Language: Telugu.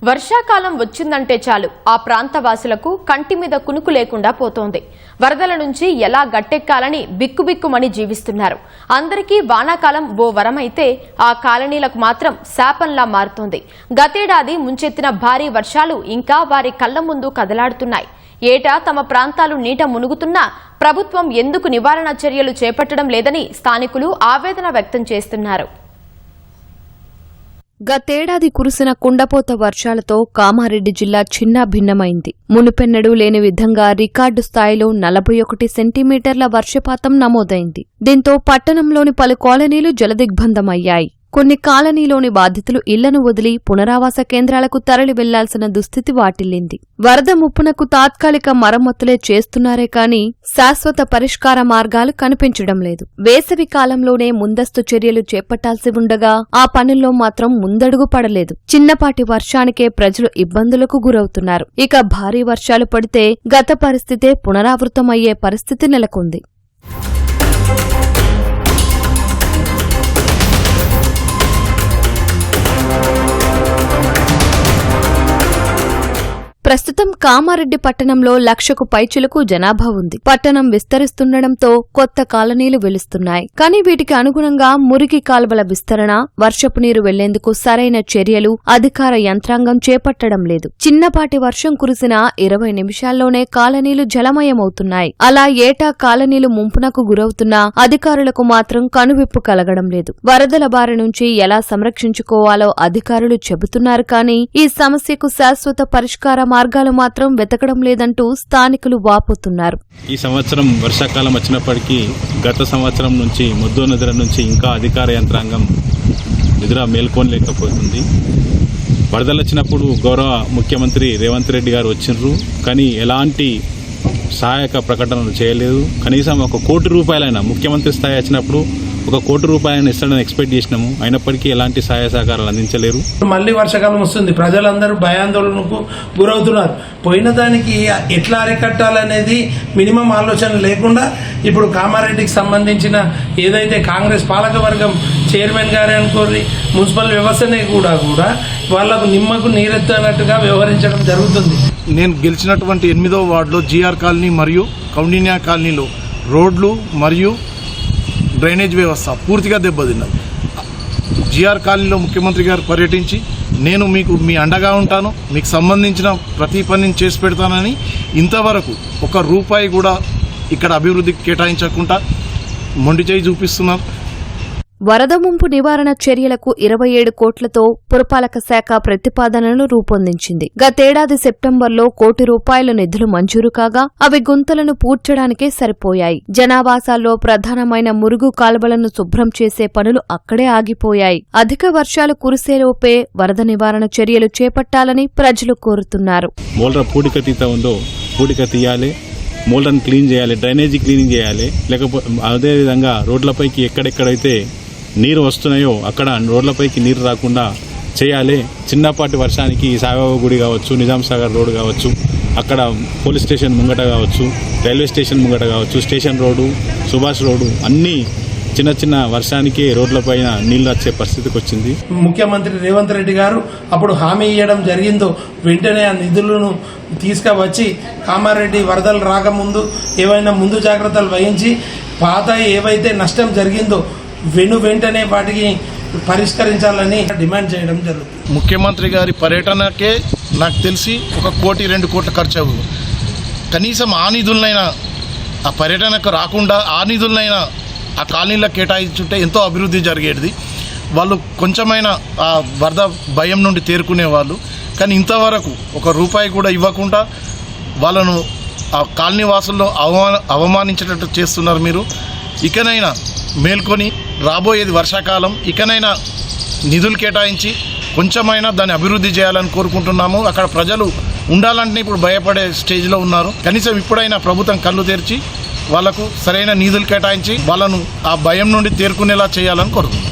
వర్షాకాలం వచ్చిందంటే చాలు ఆ ప్రాంత వాసులకు కంటి మీద కునుకు లేకుండా పోతోంది. వరదల నుంచి ఎలా గట్టెక్కాలని బిక్కుబిక్కుమని జీవిస్తున్నారు. అందరికీ వానాకాలం ఓ వరమైతే ఆ కాలనీలకు మాత్రం శాపంలా మారుతోంది. గతేడాది ముంచెత్తిన భారీ వర్షాలు ఇంకా వారి కళ్ల ముందు కదలాడుతున్నాయి. ఏటా తమ ప్రాంతాలు నీట మునుగుతున్నా ప్రభుత్వం ఎందుకు నివారణ చర్యలు చేపట్టడం లేదని స్థానికులు ఆవేదన వ్యక్తం చేస్తున్నారు. గతేడాది కురిసిన కుండపోత వర్షాలతో కామారెడ్డి జిల్లా చిన్నాభిన్నమైంది. మునుపెన్నడూ లేని విధంగా రికార్డు స్థాయిలో 41 సెంటీమీటర్ల వర్షపాతం నమోదైంది. దీంతో పట్టణంలోని పలు కాలనీలు జలదిగ్బంధమయ్యాయి. కొన్ని కాలనీలోని బాధితులు ఇళ్లను వదిలి పునరావాస కేంద్రాలకు తరలి వెళ్లాల్సిన దుస్థితి వాటిల్లింది. వరద ముప్పునకు తాత్కాలిక మరమ్మతులే చేస్తున్నారే కాని శాశ్వత పరిష్కార మార్గాలు కనిపించడం లేదు. వేసవి కాలంలోనే ముందస్తు చర్యలు చేపట్టాల్సి ఉండగా ఆ పనుల్లో మాత్రం ముందడుగు పడలేదు. చిన్నపాటి వర్షానికే ప్రజలు ఇబ్బందులకు గురవుతున్నారు. ఇక భారీ వర్షాలు పడితే గత పరిస్థితే పునరావృతమయ్యే పరిస్థితి నెలకొంది. ప్రస్తుతం కామారెడ్డి పట్టణంలో 1,00,000కు పైచిలకు జనాభా ఉంది. పట్టణం విస్తరిస్తుండటంతో కొత్త కాలనీలు వెలుస్తున్నాయి. కానీ వీటికి అనుగుణంగా మురికి కాల్వల విస్తరణ, వర్షపు నీరు వెళ్లేందుకు సరైన చర్యలు అధికార యంత్రాంగం చేపట్టడం లేదు. చిన్నపాటి వర్షం కురిసినా 20 నిమిషాల్లోనే కాలనీలు జలమయమవుతున్నాయి. అలా ఏటా కాలనీలు ముంపునకు గురవుతున్నా అధికారులకు మాత్రం కనువిప్పు కలగడం లేదు. వరదల బారి నుంచి ఎలా సంరక్షించుకోవాలో అధికారులు చెబుతున్నారు కానీ ఈ సమస్యకు శాశ్వత పరిష్కార మార్గాలు మాత్రం వెతకడం లేదంటూ స్థానికులు వాపోతున్నారు. ఈ సంవత్సరం వర్షాకాలం వచ్చినప్పటికీ గత సంవత్సరం నుంచి ముద్దు నిద్ర నుంచి ఇంకా అధికార యంత్రాంగం నిద్ర మేల్కొనలేకపోతుంది. వరదలు వచ్చినప్పుడు గౌరవ ముఖ్యమంత్రి రేవంత్ రెడ్డి గారు వచ్చిండ్రు, కానీ ఎలాంటి సహాయక ప్రకటనలు చేయలేదు. కనీసం 1 కోటి రూపాయలైనా ముఖ్యమంత్రి స్థాయి వచ్చినప్పుడు 1 కోటి రూపాయలను ఇస్తాడని ఎక్స్పెక్ట్ చేసినాము. అయినప్పటికీ ఎలాంటి సహాయ సహకారాలు అందించలేరు. మళ్లీ వర్షాకాలం వస్తుంది, ప్రజలందరూ భయాందోళనకు గురవుతున్నారు. పోయిన దానికి ఎట్లా అరికట్టాలనేది మినిమం ఆలోచన లేకుండా ఇప్పుడు కామారెడ్డికి సంబంధించిన ఏదైతే కాంగ్రెస్ పాలకవర్గం చైర్మన్ గారే అనుకోరి మున్సిపల్ వ్యవస్థనే కూడా వాళ్లకు నిమ్మకు నీరెత్తనట్టుగా వ్యవహరించడం జరుగుతుంది. నేను గెలిచినటువంటి 8వ వార్డులో జీఆర్ కాలనీ మరియు కౌండిన్యా కాలనీలో రోడ్లు మరియు డ్రైనేజ్ వ్యవస్థ పూర్తిగా దెబ్బతిన్నది. జీఆర్ కాలనీలో ముఖ్యమంత్రి గారు పర్యటించి నేను మీ అండగా ఉంటాను, మీకు సంబంధించిన ప్రతి పనిని చేసి పెడతానని ఇంతవరకు 1 రూపాయి కూడా ఇక్కడ అభివృద్ధికి కేటాయించకుండా మొండి చేయి చూపిస్తున్నారు. వరద ముంపు నివారణ చర్యలకు 27 కోట్లతో పురపాలక శాఖ ప్రతిపాదనను రూపొందించింది. గతేడాది సెప్టెంబర్లో 1 కోటి రూపాయల నిధులు మంజూరు కాగా అవి గుంతలను పూడ్చడానికే సరిపోయాయి. జనావాసాల్లో ప్రధానమైన మురుగు కాలువలను శుభ్రం చేసే పనులు అక్కడే ఆగిపోయాయి. అధిక వర్షాలు కురిసేలోపే వరద నివారణ చర్యలు చేపట్టాలని ప్రజలు కోరుతున్నారు. పూడిక తీయాలి, మూలను క్లీన్ చేయాలి, డ్రైనేజీ క్లీనింగ్ చేయాలి. లేకపోతే అదేవిధంగా రోడ్లపైకి ఎక్కడెక్కడైతే నీరు వస్తున్నాయో అక్కడ రోడ్లపైకి నీరు రాకుండా చేయాలి. చిన్నపాటి వర్షానికి సాయిబాబా గుడి కావచ్చు, నిజాం సాగర్ రోడ్డు కావచ్చు, అక్కడ పోలీస్ స్టేషన్ ముంగట కావచ్చు, రైల్వే స్టేషన్ ముంగట కావచ్చు, స్టేషన్ రోడ్డు, సుభాష్ రోడ్డు అన్నీ చిన్న వర్షానికి రోడ్లపైన నీళ్లు వచ్చే పరిస్థితికి వచ్చింది. ముఖ్యమంత్రి రేవంత్ రెడ్డి గారు అప్పుడు హామీ ఇవ్వడం జరిగిందో వెంటనే ఆ నిధులను తీసుకువచ్చి కామారెడ్డి వరదలు రాకముందు ఏవైనా ముందు జాగ్రత్తలు వహించి పాత ఏవైతే నష్టం జరిగిందో వెంటనే వాటికి పరిష్కరించాలని డిమాండ్ చేయడం జరుగుతుంది. ముఖ్యమంత్రి గారి పర్యటనకే నాకు తెలిసి 1 కోటి 2 కోట్ల ఖర్చు అవ్వదు. కనీసం ఆ నిధులనైనా ఆ పర్యటనకు రాకుండా ఆ నిధులనైనా ఆ కాలనీలకు కేటాయించుంటే ఎంతో అభివృద్ధి జరిగేది. వాళ్ళు కొంచెమైనా ఆ వరద భయం నుండి తేరుకునేవాళ్ళు. కానీ ఇంతవరకు 1 రూపాయి కూడా ఇవ్వకుండా వాళ్ళను ఆ కాలనీ వాసుల్లో అవమానించేటట్టు చేస్తున్నారు. మీరు ఇకనైనా మేల్కొని రాబోయేది వర్షాకాలం, ఇకనైనా నిధులు కేటాయించి కొంచెమైనా దాన్ని అభివృద్ధి చేయాలని కోరుకుంటున్నాము. అక్కడ ప్రజలు ఉండాలంటే ఇప్పుడు భయపడే స్టేజ్లో ఉన్నారు. కనీసం ఇప్పుడైనా ప్రభుత్వం కళ్ళు తెరిచి వాళ్లకు సరైన నిధులు కేటాయించి వాళ్ళను ఆ భయం నుండి తేరుకునేలా చేయాలని కోరుకుంటున్నాం.